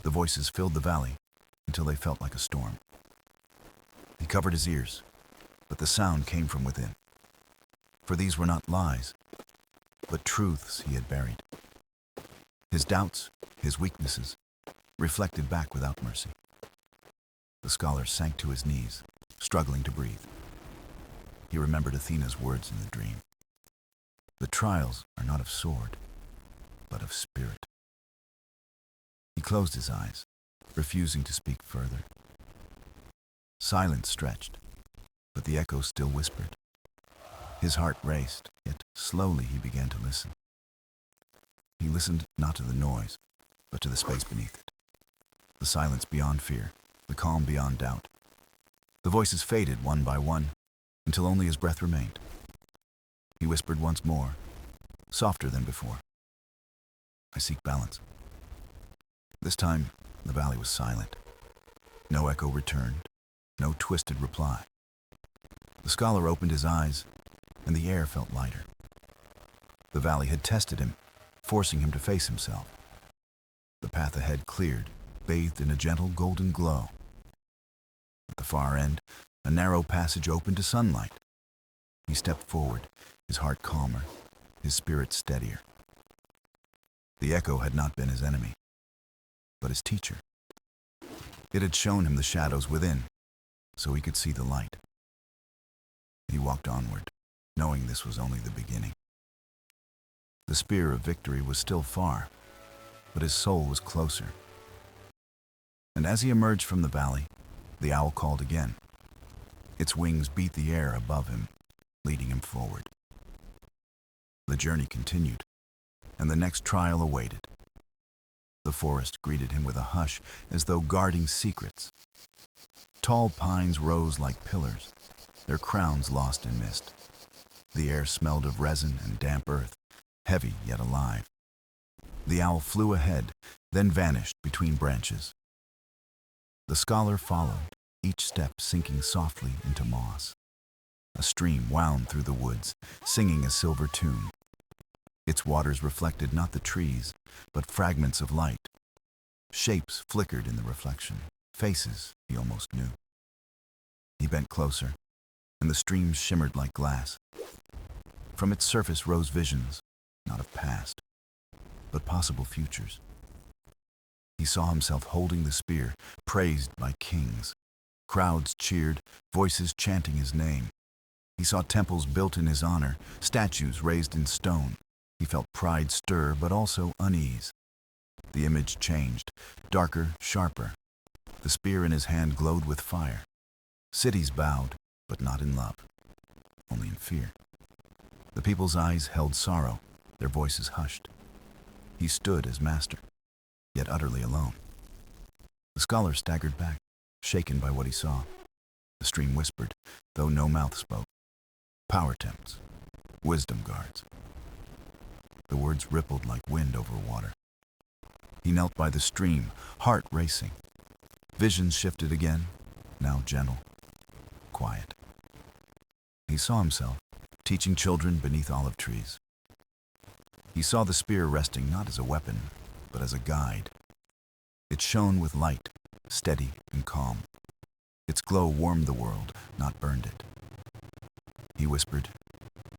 The voices filled the valley until they felt like a storm. He covered his ears, but the sound came from within. For these were not lies, but truths he had buried. His doubts, his weaknesses, reflected back without mercy. The scholar sank to his knees, struggling to breathe. He remembered Athena's words in the dream. "The trials are not of sword, but of spirit." He closed his eyes, refusing to speak further. Silence stretched, but the echo still whispered. His heart raced, yet slowly he began to listen. He listened not to the noise, but to the space beneath it. The silence beyond fear, the calm beyond doubt. The voices faded one by one, until only his breath remained. He whispered once more, softer than before, "I seek balance." This time, the valley was silent. No echo returned, no twisted reply. The scholar opened his eyes, and the air felt lighter. The valley had tested him, forcing him to face himself. The path ahead cleared, bathed in a gentle golden glow. At the far end, a narrow passage opened to sunlight. He stepped forward, his heart calmer, his spirit steadier. The echo had not been his enemy, but his teacher. It had shown him the shadows within, so he could see the light. He walked onward, knowing this was only the beginning. The spear of victory was still far, but his soul was closer. And as he emerged from the valley, the owl called again. Its wings beat the air above him, leading him forward. The journey continued, and the next trial awaited. The forest greeted him with a hush, as though guarding secrets. Tall pines rose like pillars, their crowns lost in mist. The air smelled of resin and damp earth, heavy yet alive. The owl flew ahead, then vanished between branches. The scholar followed, each step sinking softly into moss. A stream wound through the woods, singing a silver tune. Its waters reflected not the trees, but fragments of light. Shapes flickered in the reflection, faces he almost knew. He bent closer, and the stream shimmered like glass. From its surface rose visions, not of past, but possible futures. He saw himself holding the spear, praised by kings. Crowds cheered, voices chanting his name. He saw temples built in his honor, statues raised in stone. He felt pride stir, but also unease. The image changed, darker, sharper. The spear in his hand glowed with fire. Cities bowed, but not in love, only in fear. The people's eyes held sorrow, their voices hushed. He stood as master, yet utterly alone. The scholar staggered back, shaken by what he saw. The stream whispered, though no mouth spoke. Power tempts, wisdom guards. The words rippled like wind over water. He knelt by the stream, heart racing. Visions shifted again, now gentle, quiet. He saw himself teaching children beneath olive trees. He saw the spear resting not as a weapon, but as a guide. It shone with light, steady and calm. Its glow warmed the world, not burned it. He whispered,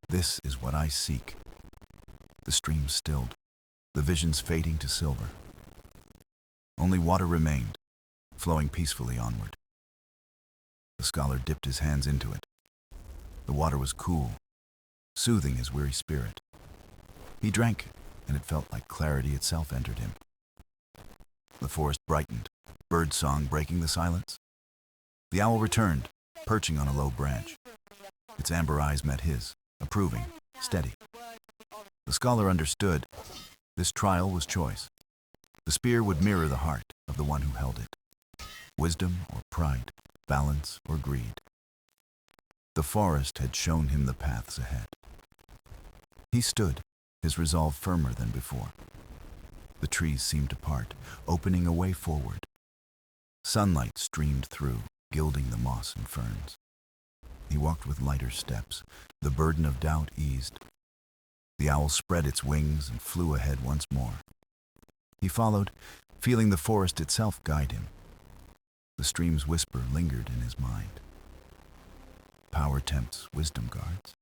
"This is what I seek." The stream stilled, the visions fading to silver. Only water remained, flowing peacefully onward. The scholar dipped his hands into it. The water was cool, soothing his weary spirit. He drank, and it felt like clarity itself entered him. The forest brightened, bird song breaking the silence. The owl returned, perching on a low branch. Its amber eyes met his, approving, steady. The scholar understood. This trial was choice. The spear would mirror the heart of the one who held it. Wisdom or pride, balance or greed. The forest had shown him the paths ahead. He stood, his resolve firmer than before. The trees seemed to part, opening a way forward. Sunlight streamed through, gilding the moss and ferns. He walked with lighter steps, the burden of doubt eased. The owl spread its wings and flew ahead once more. He followed, feeling the forest itself guide him. The stream's whisper lingered in his mind. Power tempts, wisdom guards.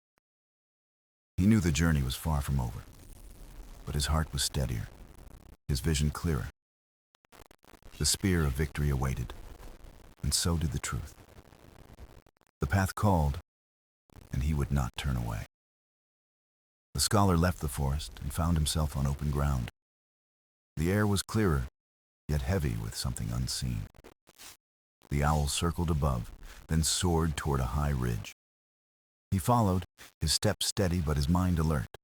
He knew the journey was far from over, but his heart was steadier, his vision clearer. The spear of victory awaited, and so did the truth. The path called, and he would not turn away. The scholar left the forest and found himself on open ground. The air was clearer, yet heavy with something unseen. The owl circled above, then soared toward a high ridge. He followed, his steps steady but his mind alert.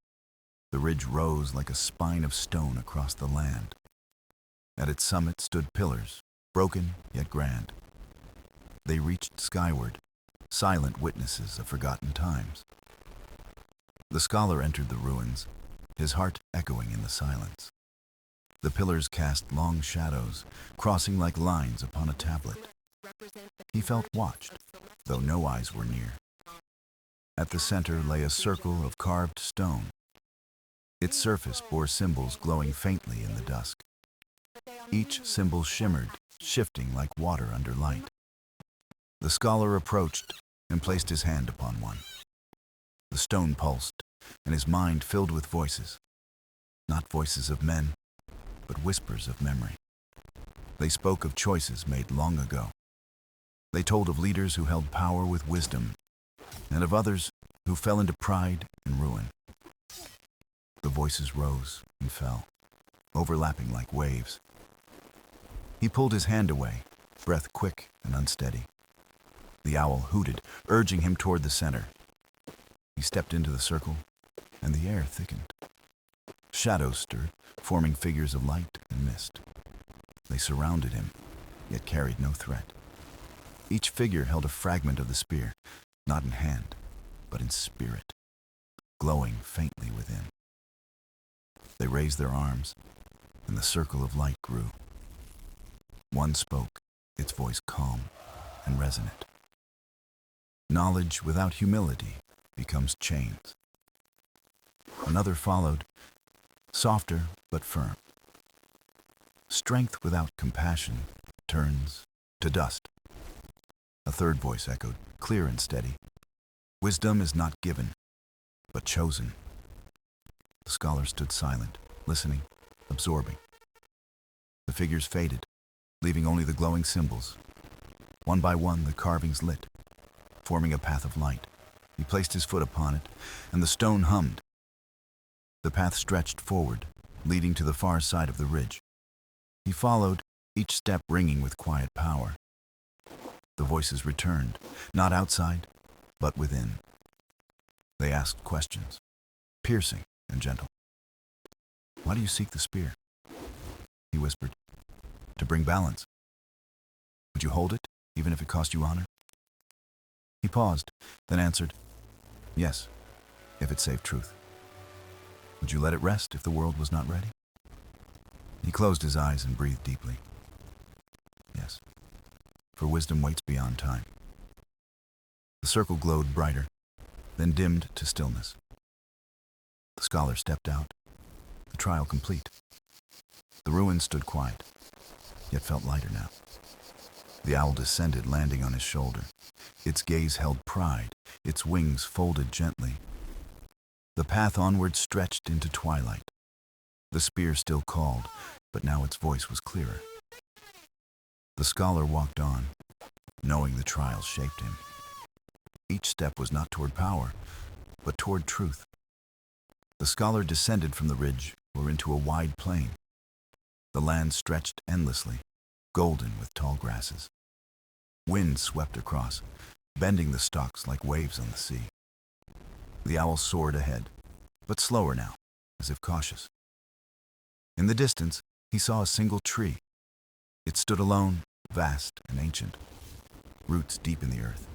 The ridge rose like a spine of stone across the land. At its summit stood pillars, broken yet grand. They reached skyward, silent witnesses of forgotten times. The scholar entered the ruins, his heart echoing in the silence. The pillars cast long shadows, crossing like lines upon a tablet. He felt watched, though no eyes were near. At the center lay a circle of carved stone. Its surface bore symbols glowing faintly in the dusk. Each symbol shimmered, shifting like water under light. The scholar approached and placed his hand upon one. The stone pulsed, and his mind filled with voices. Not voices of men, but whispers of memory. They spoke of choices made long ago. They told of leaders who held power with wisdom, and of others who fell into pride and ruin. The voices rose and fell, overlapping like waves. He pulled his hand away, breath quick and unsteady. The owl hooted, urging him toward the center. He stepped into the circle, and the air thickened. Shadows stirred, forming figures of light and mist. They surrounded him, yet carried no threat. Each figure held a fragment of the spear, not in hand, but in spirit, glowing faintly within. They raised their arms, and the circle of light grew. One spoke, its voice calm and resonant. Knowledge without humility becomes chains. Another followed, softer but firm. Strength without compassion turns to dust. A third voice echoed, clear and steady. Wisdom is not given, but chosen. The scholar stood silent, listening, absorbing. The figures faded, leaving only the glowing symbols. One by one, the carvings lit, forming a path of light. He placed his foot upon it, and the stone hummed. The path stretched forward, leading to the far side of the ridge. He followed, each step ringing with quiet power. The voices returned, not outside, but within. They asked questions, piercing and gentle. "Why do you seek the spear?" He whispered. "To bring balance. Would you hold it, even if it cost you honor?" He paused, then answered, "Yes, if it saved truth." "Would you let it rest if the world was not ready?" He closed his eyes and breathed deeply. "Yes, for wisdom waits beyond time." The circle glowed brighter, then dimmed to stillness. The scholar stepped out, the trial complete. The ruin stood quiet, yet felt lighter now. The owl descended, landing on his shoulder. Its gaze held pride, its wings folded gently. The path onward stretched into twilight. The spear still called, but now its voice was clearer. The scholar walked on, knowing the trial shaped him. Each step was not toward power, but toward truth. The scholar descended from the ridge or into a wide plain. The land stretched endlessly, golden with tall grasses. Wind swept across, bending the stalks like waves on the sea. The owl soared ahead, but slower now, as if cautious. In the distance, he saw a single tree. It stood alone, vast and ancient, roots deep in the earth.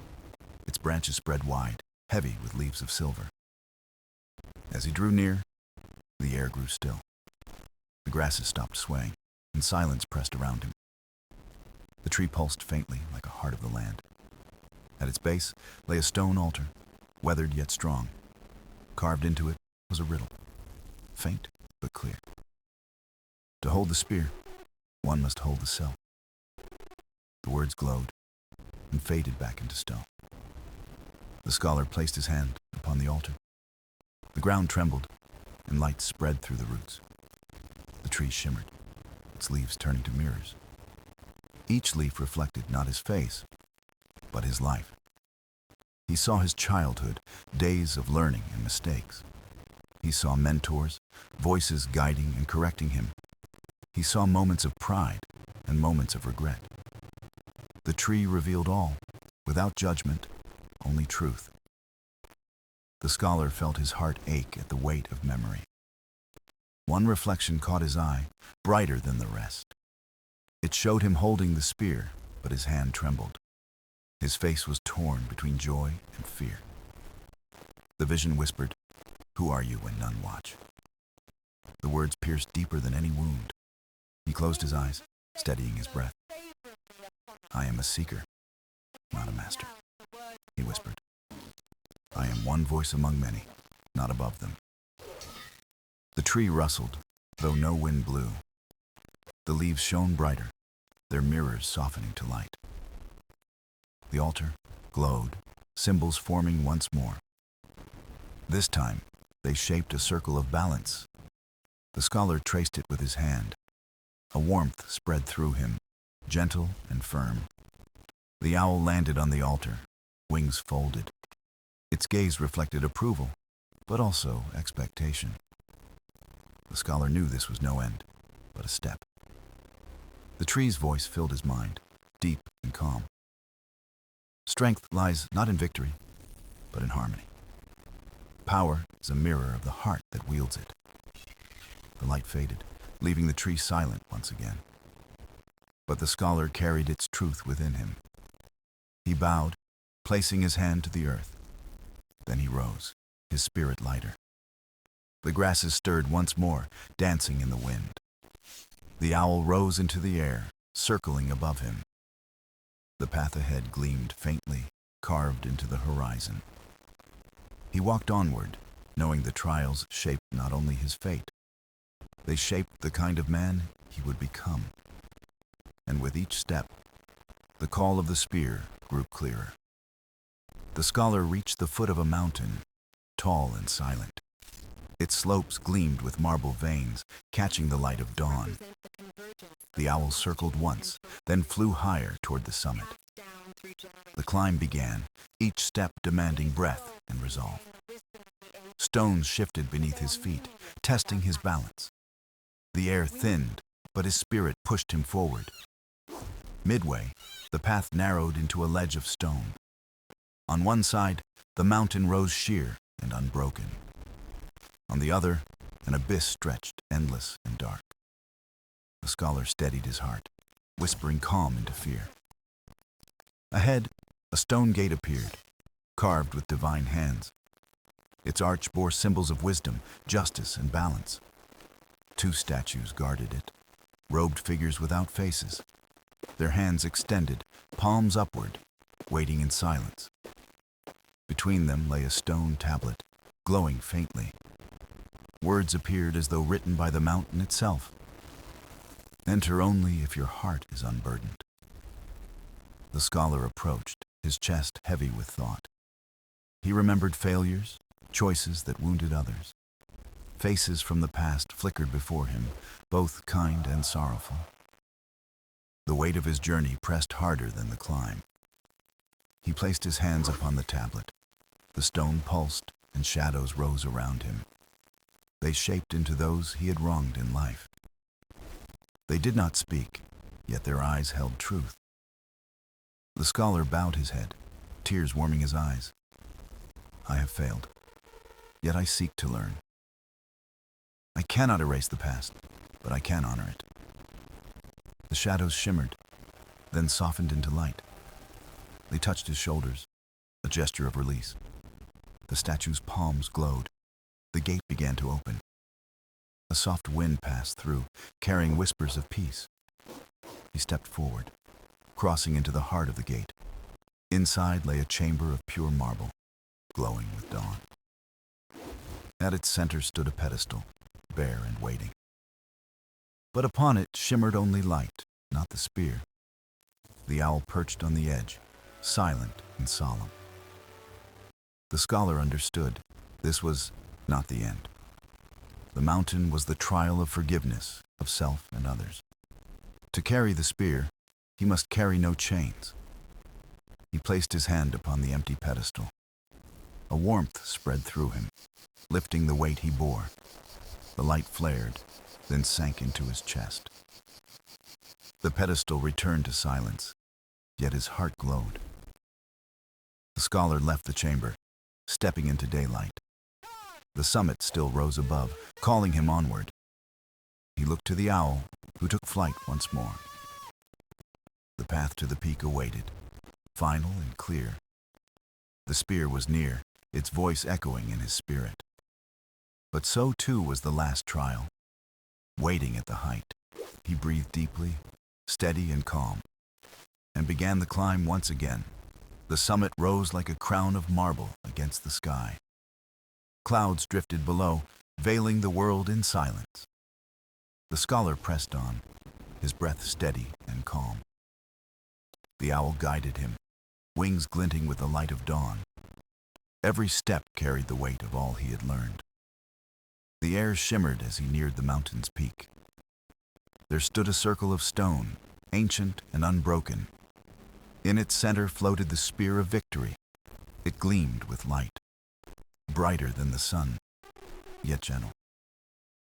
Its branches spread wide, heavy with leaves of silver. As he drew near, the air grew still. The grasses stopped swaying, and silence pressed around him. The tree pulsed faintly like a heart of the land. At its base lay a stone altar, weathered yet strong. Carved into it was a riddle, faint but clear. To hold the spear, one must hold the self. The words glowed and faded back into stone. The scholar placed his hand upon the altar. The ground trembled, and light spread through the roots. The tree shimmered, its leaves turning to mirrors. Each leaf reflected not his face, but his life. He saw his childhood, days of learning and mistakes. He saw mentors, voices guiding and correcting him. He saw moments of pride and moments of regret. The tree revealed all, without judgment, only truth. The scholar felt his heart ache at the weight of memory. One reflection caught his eye, brighter than the rest. It showed him holding the spear, but his hand trembled. His face was torn between joy and fear. The vision whispered, "Who are you when none watch?" The words pierced deeper than any wound. He closed his eyes, steadying his breath. "I am a seeker, not a master," he whispered. "I am one voice among many, not above them." The tree rustled, though no wind blew. The leaves shone brighter, their mirrors softening to light. The altar glowed, symbols forming once more. This time, they shaped a circle of balance. The scholar traced it with his hand. A warmth spread through him, gentle and firm. The owl landed on the altar, wings folded. Its gaze reflected approval, but also expectation. The scholar knew this was no end, but a step. The tree's voice filled his mind, deep and calm. Strength lies not in victory, but in harmony. Power is a mirror of the heart that wields it. The light faded, leaving the tree silent once again. But the scholar carried its truth within him. He bowed, placing his hand to the earth. Then he rose, his spirit lighter. The grasses stirred once more, dancing in the wind. The owl rose into the air, circling above him. The path ahead gleamed faintly, carved into the horizon. He walked onward, knowing the trials shaped not only his fate, they shaped the kind of man he would become. And with each step, the call of the spear grew clearer. The scholar reached the foot of a mountain, tall and silent. Its slopes gleamed with marble veins, catching the light of dawn. The owl circled once, then flew higher toward the summit. The climb began, each step demanding breath and resolve. Stones shifted beneath his feet, testing his balance. The air thinned, but his spirit pushed him forward. Midway, the path narrowed into a ledge of stone. On one side, the mountain rose sheer and unbroken. On the other, an abyss stretched, endless and dark. The scholar steadied his heart, whispering calm into fear. Ahead, a stone gate appeared, carved with divine hands. Its arch bore symbols of wisdom, justice, and balance. 2 statues guarded it, robed figures without faces, their hands extended, palms upward, waiting in silence. Between them lay a stone tablet, glowing faintly. Words appeared as though written by the mountain itself. Enter only if your heart is unburdened. The scholar approached, his chest heavy with thought. He remembered failures, choices that wounded others. Faces from the past flickered before him, both kind and sorrowful. The weight of his journey pressed harder than the climb. He placed his hands upon the tablet. The stone pulsed, and shadows rose around him. They shaped into those he had wronged in life. They did not speak, yet their eyes held truth. The scholar bowed his head, tears warming his eyes. I have failed, yet I seek to learn. I cannot erase the past, but I can honor it. The shadows shimmered, then softened into light. They touched his shoulders, a gesture of release. The statue's palms glowed. The gate began to open. A soft wind passed through, carrying whispers of peace. He stepped forward, crossing into the heart of the gate. Inside lay a chamber of pure marble, glowing with dawn. At its center stood a pedestal, bare and waiting. But upon it shimmered only light, not the spear. The owl perched on the edge, silent and solemn. The scholar understood this was not the end. The mountain was the trial of forgiveness, of self and others. To carry the spear, he must carry no chains. He placed his hand upon the empty pedestal. A warmth spread through him, lifting the weight he bore. The light flared, then sank into his chest. The pedestal returned to silence, yet his heart glowed. The scholar left the chamber, stepping into daylight. The summit still rose above, calling him onward. He looked to the owl, who took flight once more. The path to the peak awaited, final and clear. The spear was near, its voice echoing in his spirit. But so too was the last trial. Waiting at the height, he breathed deeply, steady and calm, and began the climb once again. The summit rose like a crown of marble against the sky. Clouds drifted below, veiling the world in silence. The scholar pressed on, his breath steady and calm. The owl guided him, wings glinting with the light of dawn. Every step carried the weight of all he had learned. The air shimmered as he neared the mountain's peak. There stood a circle of stone, ancient and unbroken. In its center floated the spear of victory. It gleamed with light, brighter than the sun, yet gentle.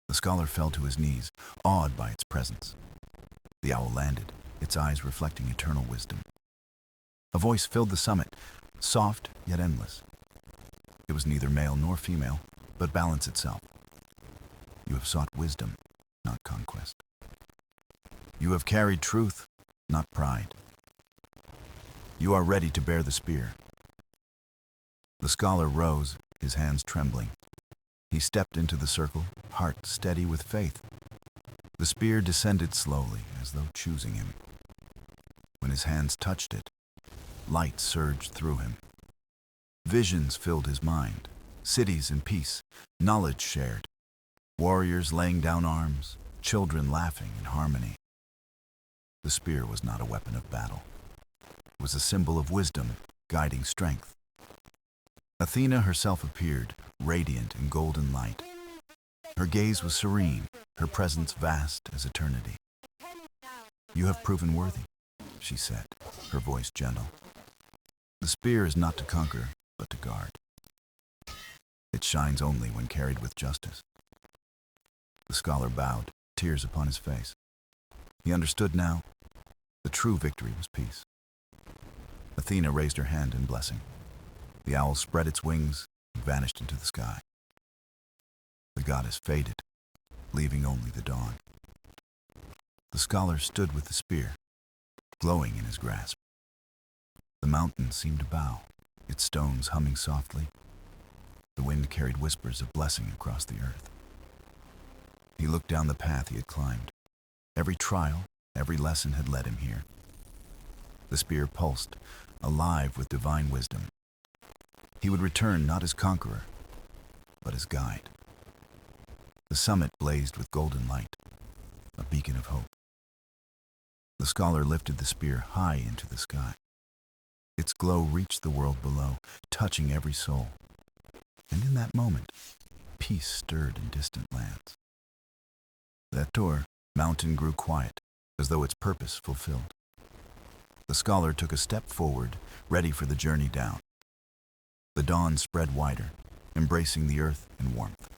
The scholar fell to his knees, awed by its presence. The owl landed, its eyes reflecting eternal wisdom. A voice filled the summit, soft yet endless. It was neither male nor female, but balance itself. You have sought wisdom, not conquest. You have carried truth, not pride. You are ready to bear the spear. The scholar rose, his hands trembling. He stepped into the circle, heart steady with faith. The spear descended slowly, as though choosing him. When his hands touched it, light surged through him. Visions filled his mind, cities in peace, knowledge shared, warriors laying down arms, children laughing in harmony. The spear was not a weapon of battle. It was a symbol of wisdom, guiding strength. Athena herself appeared, radiant in golden light. Her gaze was serene, her presence vast as eternity. "You have proven worthy," she said, her voice gentle. "The spear is not to conquer, but to guard. It shines only when carried with justice." The scholar bowed, tears upon his face. He understood now. The true victory was peace. Athena raised her hand in blessing. The owl spread its wings and vanished into the sky. The goddess faded, leaving only the dawn. The scholar stood with the spear, glowing in his grasp. The mountain seemed to bow, its stones humming softly. The wind carried whispers of blessing across the earth. He looked down the path he had climbed. Every trial, every lesson had led him here. The spear pulsed, alive with divine wisdom. He would return not as conqueror, but as guide. The summit blazed with golden light, a beacon of hope. The scholar lifted the spear high into the sky. Its glow reached the world below, touching every soul. And in that moment, peace stirred in distant lands. That tour, mountain grew quiet, as though its purpose fulfilled. The scholar took a step forward, ready for the journey down. The dawn spread wider, embracing the earth in warmth.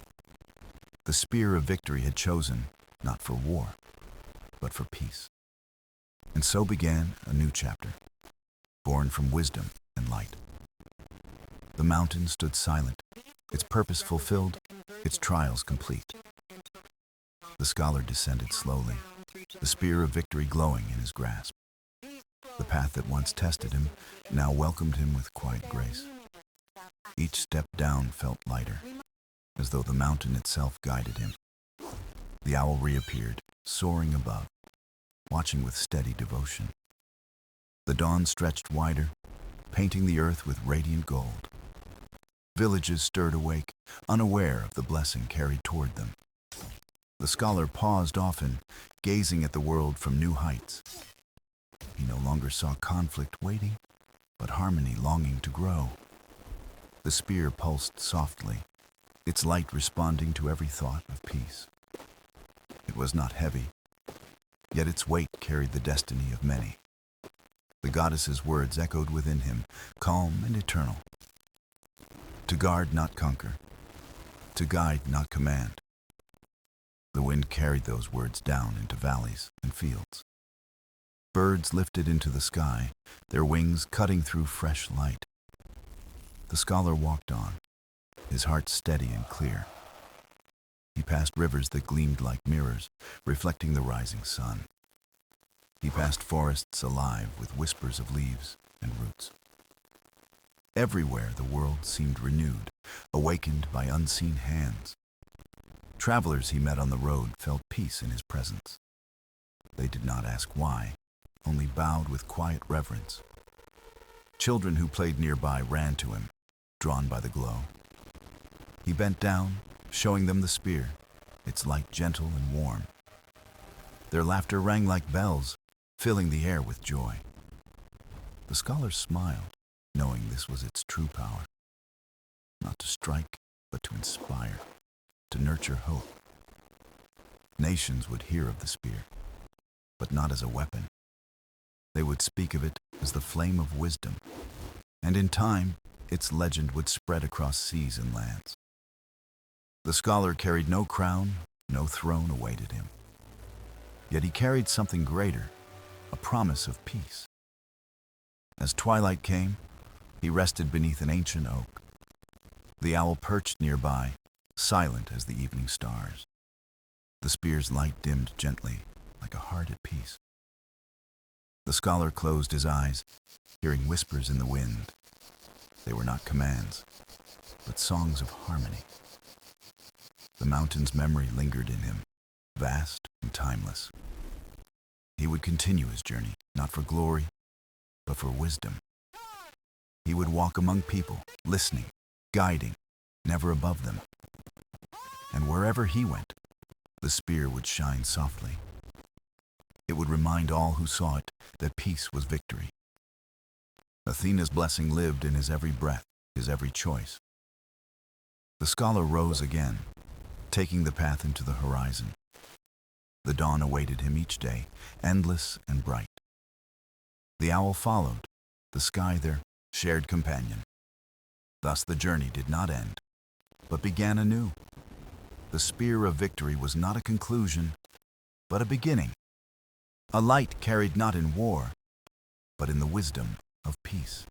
The spear of victory had chosen, not for war, but for peace. And so began a new chapter, born from wisdom and light. The mountain stood silent, its purpose fulfilled, its trials complete. The scholar descended slowly, the spear of victory glowing in his grasp. The path that once tested him now welcomed him with quiet grace. Each step down felt lighter, as though the mountain itself guided him. The owl reappeared, soaring above, watching with steady devotion. The dawn stretched wider, painting the earth with radiant gold. Villages stirred awake, unaware of the blessing carried toward them. The scholar paused often, gazing at the world from new heights. He no longer saw conflict waiting, but harmony longing to grow. The spear pulsed softly, its light responding to every thought of peace. It was not heavy, yet its weight carried the destiny of many. The goddess's words echoed within him, calm and eternal. To guard, not conquer. To guide, not command. The wind carried those words down into valleys and fields. Birds lifted into the sky, their wings cutting through fresh light. The scholar walked on, his heart steady and clear. He passed rivers that gleamed like mirrors, reflecting the rising sun. He passed forests alive with whispers of leaves and roots. Everywhere the world seemed renewed, awakened by unseen hands. Travelers he met on the road felt peace in his presence. They did not ask why, only bowed with quiet reverence. Children who played nearby ran to him, drawn by the glow. He bent down, showing them the spear, its light gentle and warm. Their laughter rang like bells, filling the air with joy. The scholar smiled, knowing this was its true power. Not to strike, but to inspire, to nurture hope. Nations would hear of the spear, but not as a weapon. They would speak of it as the flame of wisdom, and in time, its legend would spread across seas and lands. The scholar carried no crown, no throne awaited him. Yet he carried something greater, a promise of peace. As twilight came, he rested beneath an ancient oak. The owl perched nearby, silent as the evening stars. The spear's light dimmed gently, like a heart at peace. The scholar closed his eyes, hearing whispers in the wind. They were not commands, but songs of harmony. The mountain's memory lingered in him, vast and timeless. He would continue his journey, not for glory, but for wisdom. He would walk among people, listening, guiding, never above them. And wherever he went, the spear would shine softly. It would remind all who saw it that peace was victory. Athena's blessing lived in his every breath, his every choice. The scholar rose again, taking the path into the horizon. The dawn awaited him each day, endless and bright. The owl followed, the sky their shared companion. Thus the journey did not end, but began anew. The spear of victory was not a conclusion, but a beginning. A light carried not in war, but in the wisdom of peace.